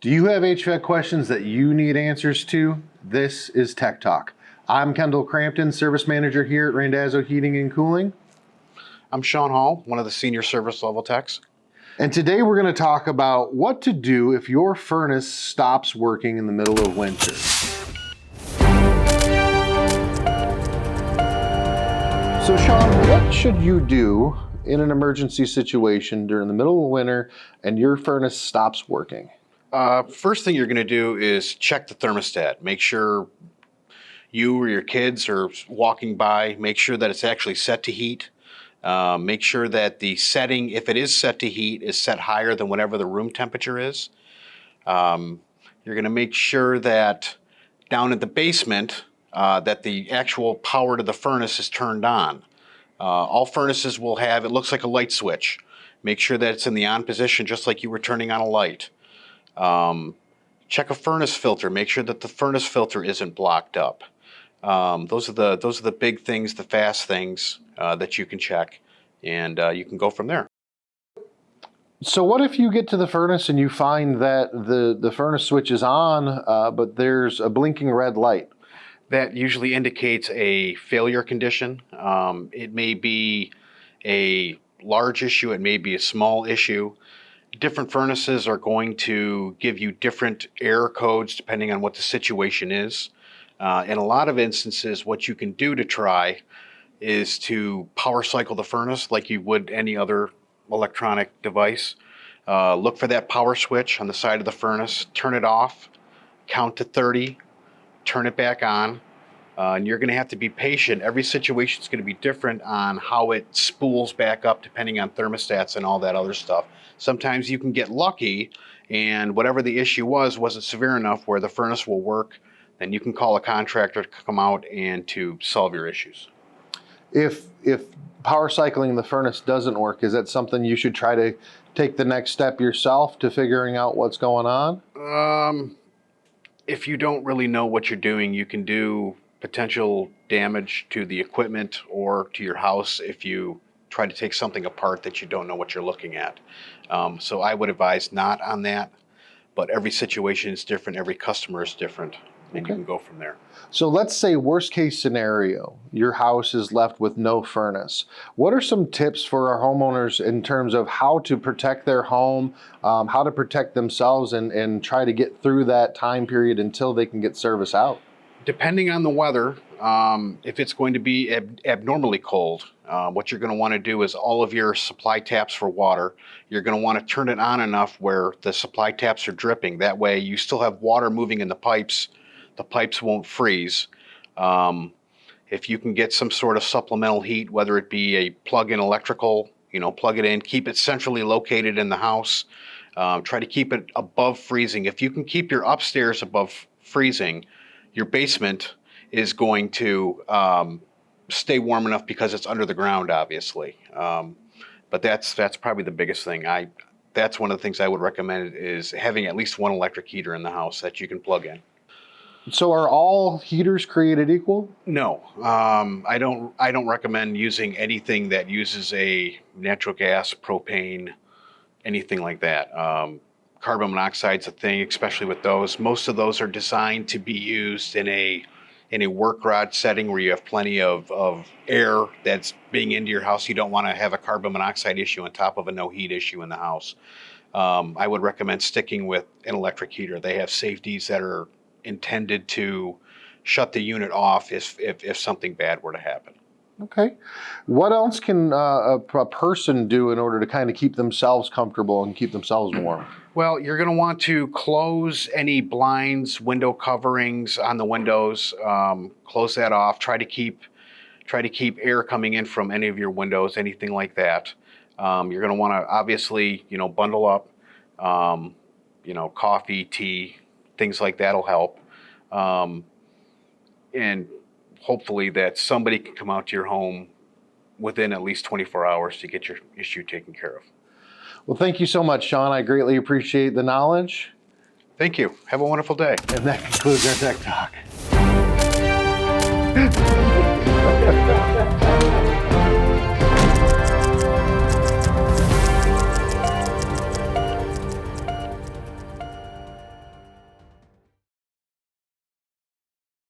Do you have HVAC questions that you need answers to? This is Tech Talk. I'm Kendall Crampton, Service Manager here at Randazzo Heating and Cooling. I'm Sean Hall, one of the senior service level techs. And today we're going to talk about what to do if your furnace stops working in the middle of winter. So Sean, what should you do in an emergency situation during the middle of winter and your furnace stops working? First thing you're going to do is check the thermostat. Make sure you or your kids are walking by. Make sure that it's actually set to heat. Make sure that the setting, if it is set to heat, is set higher than whatever the room temperature is. You're going to make sure that down in the basement, that the actual power to the furnace is turned on. All furnaces will have, it looks like a light switch. Make sure that it's in the on position just like you were turning on a light. Check a furnace filter. Make sure that the furnace filter isn't blocked up. Those are the big things, the fast things that you can check, and you can go from there. So what if you get to the furnace and you find that the furnace switch is on, but there's a blinking red light? That usually indicates a failure condition. It may be a large issue, it may be a small issue. Different furnaces are going to give you different error codes depending on what the situation is. In a lot of instances, what you can do to try is to power cycle the furnace like you would any other electronic device. Look for that power switch on the side of the furnace, turn it off, count to 30, turn it back on, and you're going to have to be patient. Every situation is going to be different on how it spools back up depending on thermostats and all that other stuff. Sometimes you can get lucky and whatever the issue wasn't severe enough where the furnace will work. Then you can call a contractor to come out and to solve your issues. If power cycling the furnace doesn't work, is that something you should try to take the next step yourself to figuring out what's going on? If you don't really know what you're doing, you can do potential damage to the equipment or to your house if you try to take something apart that you don't know what you're looking at. So I would advise not on that, but every situation is different, every customer is different, and you can go from there. So let's say worst case scenario, your house is left with no furnace. What are some tips for our homeowners in terms of how to protect their home, how to protect themselves and try to get through that time period until they can get service out? Depending on the weather, if it's going to be abnormally cold, what you're going to want to do is all of your supply taps for water, you're going to want to turn it on enough where the supply taps are dripping. That way you still have water moving in the pipes won't freeze. If you can get some sort of supplemental heat, whether it be a plug-in electrical, plug it in, keep it centrally located in the house, try to keep it above freezing. If you can keep your upstairs above freezing, your basement is going to stay warm enough because it's under the ground, obviously. But that's probably the biggest thing. That's one of the things I would recommend is having at least one electric heater in the house that you can plug in. So are all heaters created equal? No, I don't recommend using anything that uses a natural gas, propane, anything like that. Carbon monoxide's a thing, especially with those. Most of those are designed to be used in a work garage setting where you have plenty of air that's being into your house. You don't want to have a carbon monoxide issue on top of a no heat issue in the house. I would recommend sticking with an electric heater. They have safeties that are intended to shut the unit off if something bad were to happen. Okay. What else can a person do in order to kind of keep themselves comfortable and keep themselves warm? Well, you're going to want to close any blinds, window coverings on the windows. Close that off. Try to keep air coming in from any of your windows, anything like that. You're going to want to obviously, bundle up. Coffee, tea, things like that'll help. And hopefully that somebody can come out to your home within at least 24 hours to get your issue taken care of. Well, thank you so much, Sean. I greatly appreciate the knowledge. Thank you. Have a wonderful day. And that concludes our Tech Talk.